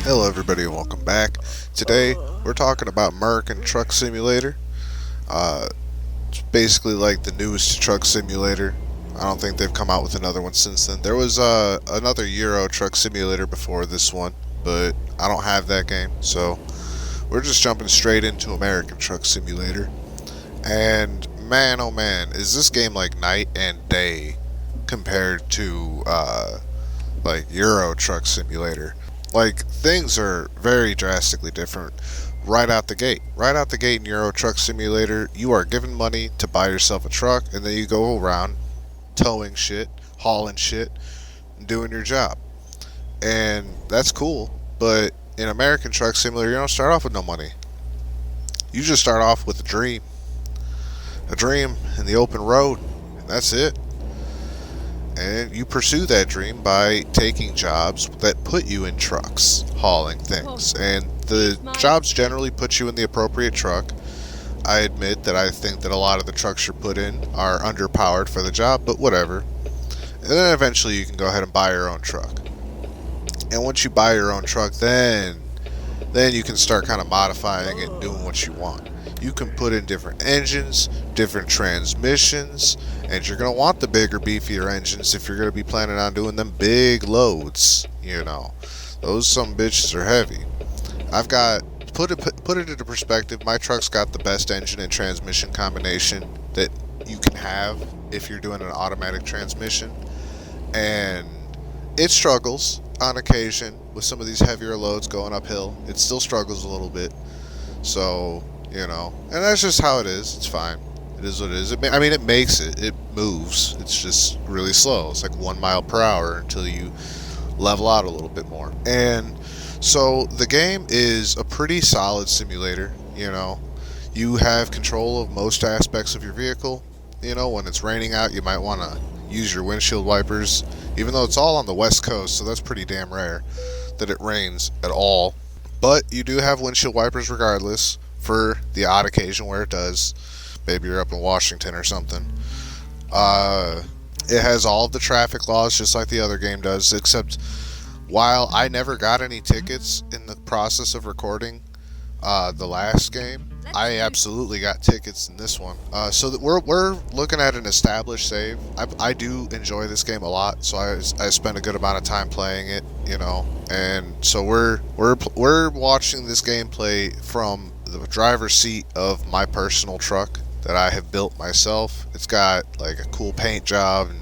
Hello, everybody, and welcome back. Today, we're talking about American Truck Simulator. It's basically like the newest truck simulator. I don't think they've come out with another one since then. There was another Euro Truck Simulator before this one, but I don't have that game, so we're just jumping straight into American Truck Simulator. And man, oh man, is this game like night and day compared to like Euro Truck Simulator? Like things are very drastically different right out the gate. Right out the gate in Euro Truck Simulator, you are given money to buy yourself a truck, and then you go around towing shit, hauling shit, and doing your job. And that's cool, but in American Truck Simulator, you don't start off with no money. You just start off with a dream in the open road, and that's it. And you pursue that dream by taking jobs that put you in trucks, hauling things. And the jobs generally put you in the appropriate truck. I admit that I think that a lot of the trucks you're put in are underpowered for the job, but whatever. And then eventually you can go ahead and buy your own truck. And once you buy your own truck, then you can start kind of modifying it and doing what you want. You can put in different engines, different transmissions, and you're going to want the bigger, beefier engines if you're going to be planning on doing them big loads, you know. Those some bitches are heavy. I've got put it into perspective, my truck's got the best engine and transmission combination that you can have if you're doing an automatic transmission, and it struggles on occasion with some of these heavier loads going uphill. It still struggles a little bit. So, you know, and that's just how it is. It's fine. It is what it is. I mean, it makes it. It moves. It's just really slow. It's like 1 mile per hour until you level out a little bit more. And so the game is a pretty solid simulator. You know, you have control of most aspects of your vehicle. You know, when it's raining out, you might want to use your windshield wipers, even though it's all on the west coast, so that's pretty damn rare that it rains at all. But you do have windshield wipers regardless for the odd occasion where it does. Maybe you're up in Washington or something. It has all of the traffic laws just like the other game does, except while I never got any tickets in the process of recording the last game, I absolutely got tickets in this one. So that we're looking at an established save. I do enjoy this game a lot, so I spend a good amount of time playing it, you know. And so we're watching this gameplay from the driver's seat of my personal truck that I have built myself. It's got like a cool paint job and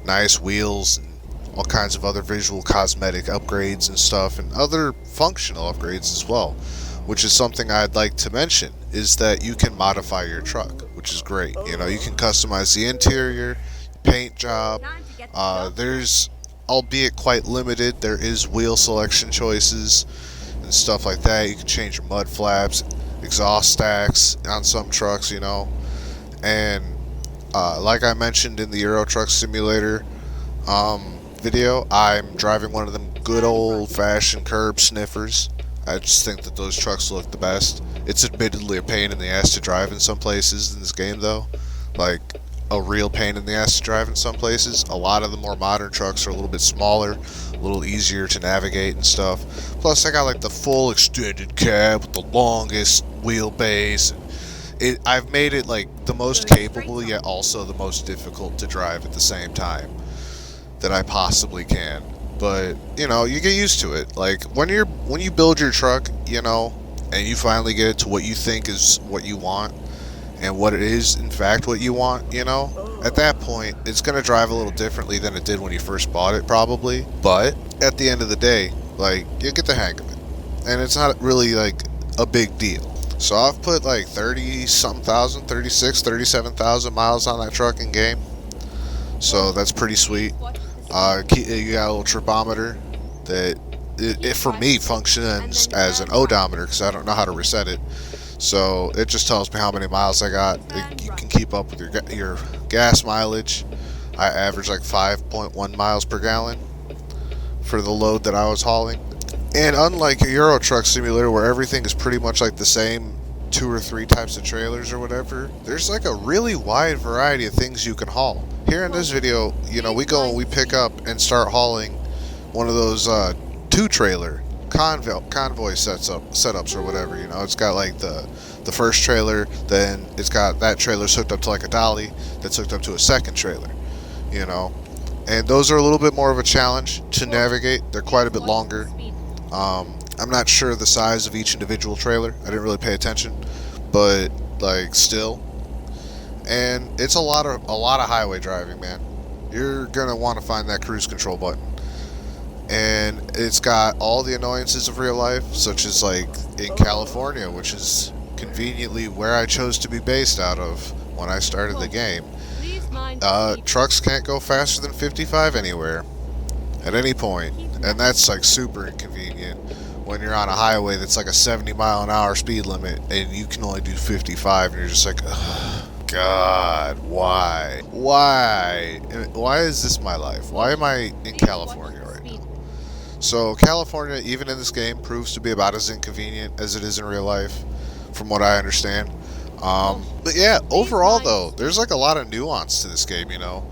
nice wheels and all kinds of other visual cosmetic upgrades and stuff, and other functional upgrades as well, which is something I'd like to mention, is that you can modify your truck, which is great. You know, you can customize the interior, paint job. There's, albeit quite limited, there is wheel selection choices and stuff like that. You can change your mud flaps, exhaust stacks on some trucks, you know. And like I mentioned in the Euro Truck Simulator video, I'm driving one of them good old-fashioned curb sniffers. I just think that those trucks look the best. It's admittedly a pain in the ass to drive in some places in this game, though. Like, a real pain in the ass to drive in some places. A lot of the more modern trucks are a little bit smaller, a little easier to navigate and stuff. Plus, I got like the full extended cab with the longest wheelbase. I've made it like the most capable, yet also the most difficult to drive at the same time that I possibly can. But you know, you get used to it. Like when you build your truck, you know, and you finally get it to what you think is what you want, and what it is in fact what you want, you know, at that point it's gonna drive a little differently than it did when you first bought it, probably. But at the end of the day, like, you get the hang of it, and it's not really like a big deal. So I've put like 30 something thousand, 36, 37,000 miles on that truck in game. So that's pretty sweet. You got a little tripometer that it for me functions as an odometer because I don't know how to reset it. So it just tells me how many miles I got. You can keep up with your gas mileage. I average like 5.1 miles per gallon for the load that I was hauling. And unlike a Euro Truck Simulator where everything is pretty much like the same 2 or 3 types of trailers or whatever, there's like a really wide variety of things you can haul. Here in this video, you know, we go and we pick up and start hauling one of those 2 trailer convoy setups or whatever. You know, it's got like the first trailer, then it's got that trailer's hooked up to like a dolly that's hooked up to a second trailer. You know, and those are a little bit more of a challenge to navigate. They're quite a bit longer. I'm not sure the size of each individual trailer. I didn't really pay attention, but like still, and it's a lot of highway driving, man. You're gonna want to find that cruise control button, and it's got all the annoyances of real life, such as like in California, which is conveniently where I chose to be based out of when I started the game. Trucks can't go faster than 55 anywhere at any point, and that's like super inconvenient when you're on a highway that's like a 70-mile-an-hour speed limit and you can only do 55, and you're just like, ugh, God, why is this my life? Why am I in California right now? So California, even in this game, proves to be about as inconvenient as it is in real life, from what I understand. But yeah, overall though, there's like a lot of nuance to this game, you know.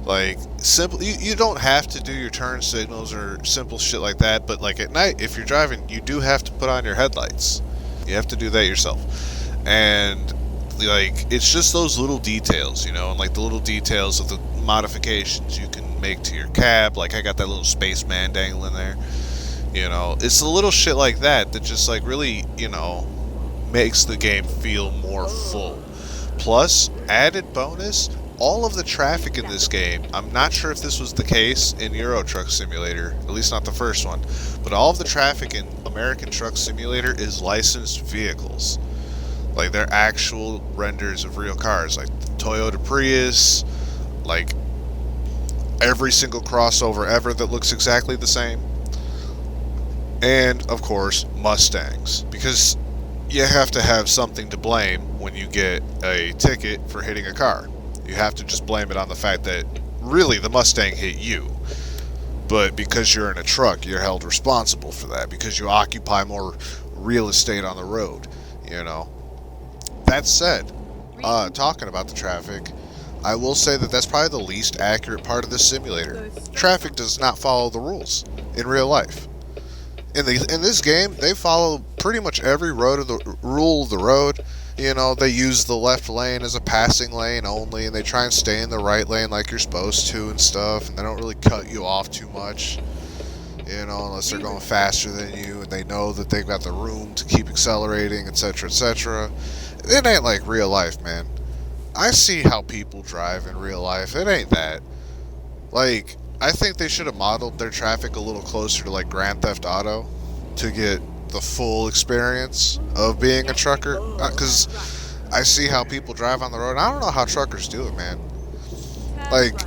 Like, simple, you don't have to do your turn signals or simple shit like that, but like at night, if you're driving, you do have to put on your headlights. You have to do that yourself. And like, it's just those little details, you know, and like the little details of the modifications you can make to your cab. Like, I got that little spaceman dangling there, you know. It's the little shit like that that just like really, you know, makes the game feel more full. Plus, added bonus, all of the traffic in this game, I'm not sure if this was the case in Euro Truck Simulator, at least not the first one, but all of the traffic in American Truck Simulator is licensed vehicles. Like, they're actual renders of real cars, like the Toyota Prius, like every single crossover ever that looks exactly the same. And, of course, Mustangs, because you have to have something to blame when you get a ticket for hitting a car. You have to just blame it on the fact that really the Mustang hit you. But because you're in a truck, you're held responsible for that because you occupy more real estate on the road, you know. That said, talking about the traffic, I will say that that's probably the least accurate part of this simulator. Traffic does not follow the rules in real life. In this game, they follow pretty much every rule of the road. You know, they use the left lane as a passing lane only, and they try and stay in the right lane like you're supposed to and stuff, and they don't really cut you off too much, you know, unless they're going faster than you, and they know that they've got the room to keep accelerating, etc., etc. It ain't like real life, man. I see how people drive in real life. It ain't that. Like, I think they should have modeled their traffic a little closer to like Grand Theft Auto to get the full experience of being a trucker, because I see how people drive on the road. I don't know how truckers do it, man. Like,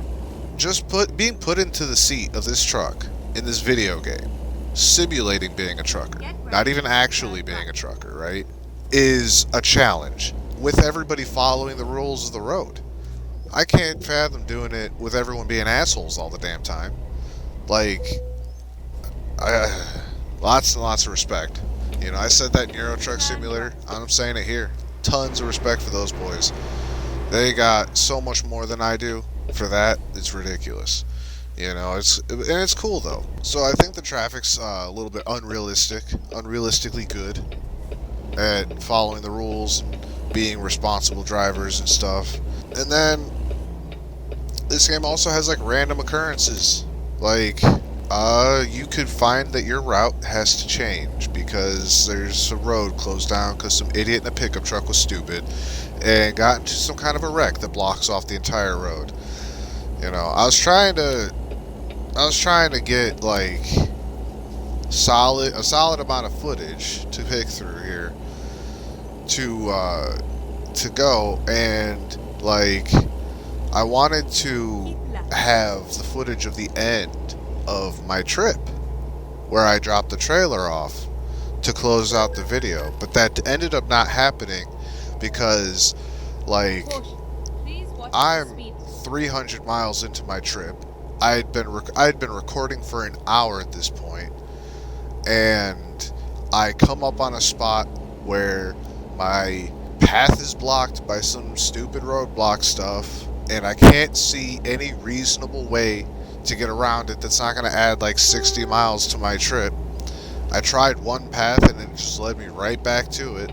just being put into the seat of this truck in this video game, simulating being a trucker, not even actually being a trucker, right, is a challenge with everybody following the rules of the road. I can't fathom doing it with everyone being assholes all the damn time. Like, lots and lots of respect. You know, I said that in Euro Truck Simulator, and I'm saying it here. Tons of respect for those boys. They got so much more than I do for that. It's ridiculous. You know, it's cool though. So I think the traffic's a little bit unrealistically good at following the rules, being responsible drivers and stuff. And then this game also has like random occurrences. Like, you could find that your route has to change because there's a road closed down because some idiot in a pickup truck was stupid and got into some kind of a wreck that blocks off the entire road. You know, I was trying to get like a solid amount of footage to pick through here to go, and like I wanted to have the footage of the end of my trip where I dropped the trailer off to close out the video, but that ended up not happening because like I'm 300 miles into my trip. I'd been recording for an hour at this point, and I come up on a spot where my path is blocked by some stupid roadblock stuff, and I can't see any reasonable way to get around it that's not going to add like 60 miles to my trip. I tried one path and it just led me right back to it,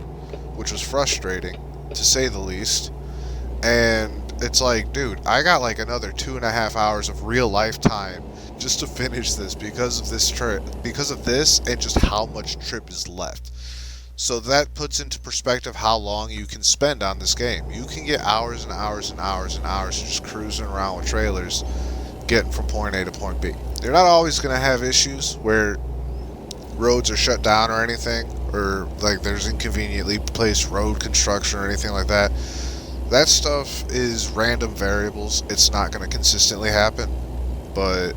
which was frustrating, to say the least. And it's like, dude, I got like another 2.5 hours of real life time just to finish this because of this trip, because of this, and just how much trip is left. So that puts into perspective how long you can spend on this game. You can get hours and hours and hours and hours just cruising around with trailers, getting from point A to point B. You're not always going to have issues where roads are shut down or anything, or like there's inconveniently placed road construction or anything like that. That stuff is random variables. It's not going to consistently happen, but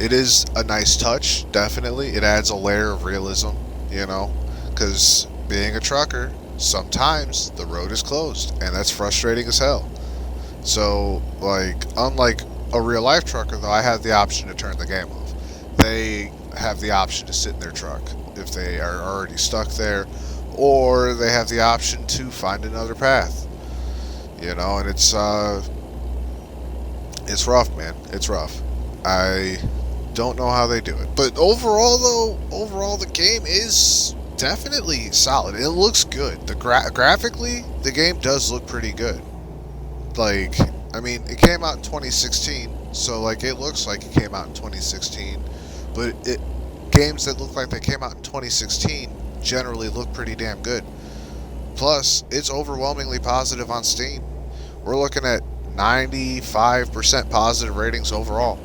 it is a nice touch, definitely. It adds a layer of realism, you know, because being a trucker, sometimes the road is closed, and that's frustrating as hell. So, like, unlike a real life trucker, though, I have the option to turn the game off. They have the option to sit in their truck if they are already stuck there, or they have the option to find another path. You know, and it's rough, man. It's rough. I don't know how they do it, but overall, the game is definitely solid. It looks good. Graphically, the game does look pretty good. Like, I mean, it came out in 2016, so like it looks like it came out in 2016. But games that look like they came out in 2016 generally look pretty damn good. Plus, it's overwhelmingly positive on Steam. We're looking at 95% positive ratings overall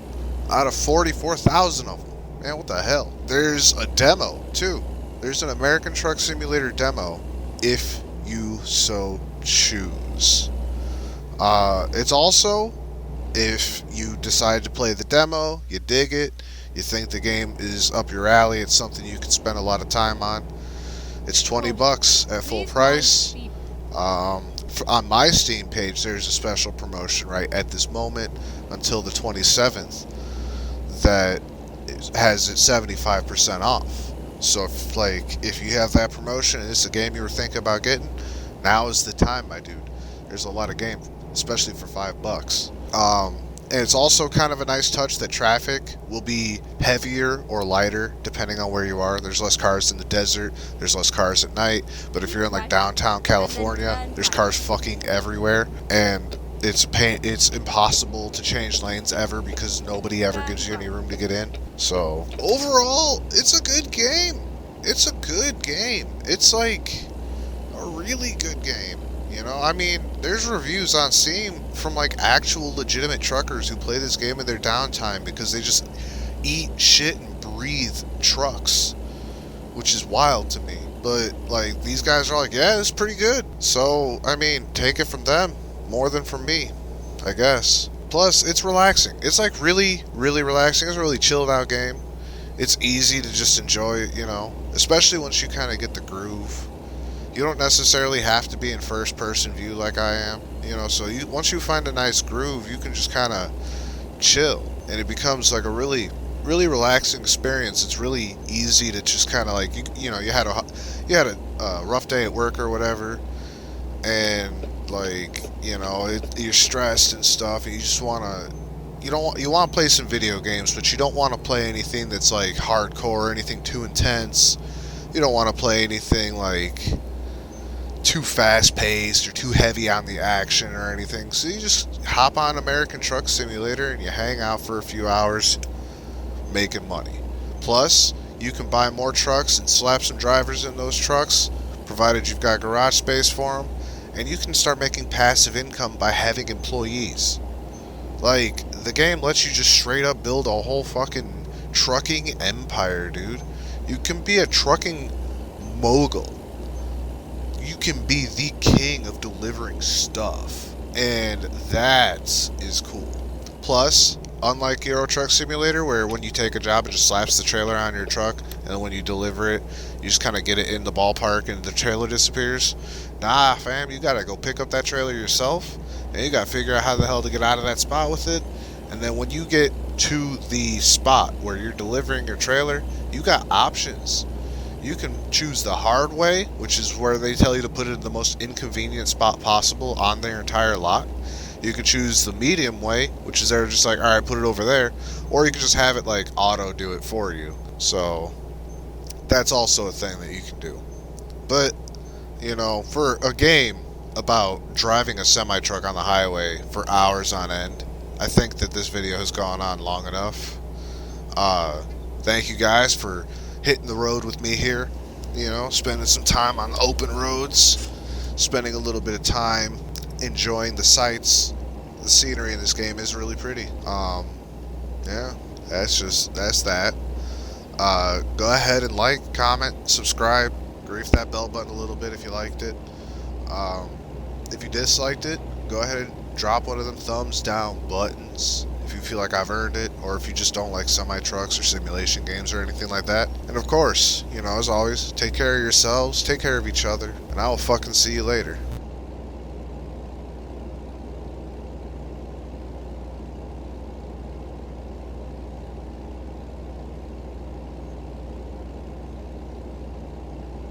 out of 44,000 of them. Man, what the hell? There's a demo, too. There's an American Truck Simulator demo, if you so choose. It's also, if you decide to play the demo, you dig it, you think the game is up your alley, it's something you can spend a lot of time on, it's $20 at full price. On my Steam page, there's a special promotion right at this moment until the 27th that has it 75% off. So if you have that promotion and it's a game you were thinking about getting, now is the time, my dude. There's a lot of game, especially for $5. And it's also kind of a nice touch that traffic will be heavier or lighter depending on where you are. There's less cars in the desert, there's less cars at night, but if you're in like downtown California, there's cars fucking everywhere, and it's impossible to change lanes ever because nobody ever gives you any room to get in. So overall, it's a good game. It's a good game. It's like a really good game. You know, I mean, there's reviews on Steam from like actual legitimate truckers who play this game in their downtime because they just eat, shit, and breathe trucks, which is wild to me. But like, these guys are like, yeah, it's pretty good. So, I mean, take it from them more than from me, I guess. Plus, it's relaxing. It's like really, really relaxing. It's a really chilled out game. It's easy to just enjoy, you know, especially once you kind of get the groove. You don't necessarily have to be in first person view like I am, you know, so once you find a nice groove, you can just kind of chill, and it becomes like a really, really relaxing experience. It's really easy to just kind of like, you know, you had a rough day at work or whatever, and like, you know, you're stressed and stuff, and you just want to, you want to play some video games, but you don't want to play anything that's like hardcore or anything too intense. You don't want to play anything like too fast paced or too heavy on the action or anything. So you just hop on American Truck Simulator and you hang out for a few hours making money. Plus, you can buy more trucks and slap some drivers in those trucks, provided you've got garage space for them, and you can start making passive income by having employees. Like, the game lets you just straight up build a whole fucking trucking empire, dude. You can be a trucking mogul. You can be the king of delivering stuff, and that is cool. Plus, unlike Euro Truck Simulator, where when you take a job, it just slaps the trailer on your truck, and when you deliver it, you just kind of get it in the ballpark and the trailer disappears. Nah, fam, you gotta go pick up that trailer yourself, and you gotta figure out how the hell to get out of that spot with it. And then when you get to the spot where you're delivering your trailer, you got options. You can choose the hard way, which is where they tell you to put it in the most inconvenient spot possible on their entire lot. You can choose the medium way, which is they're just like, alright, put it over there. Or you can just have it like auto do it for you. So that's also a thing that you can do. But, you know, for a game about driving a semi truck on the highway for hours on end, I think that this video has gone on long enough. Thank you guys for hitting the road with me here. You know, spending some time on the open roads, spending a little bit of time enjoying the sights. The scenery in this game is really pretty. Yeah, that's that. Go ahead and like, comment, subscribe, grief that bell button a little bit if you liked it. If you disliked it, go ahead and drop one of them thumbs down buttons if you feel like I've earned it, or if you just don't like semi-trucks or simulation games or anything like that. And of course, you know, as always, take care of yourselves, take care of each other, and I will fucking see you later.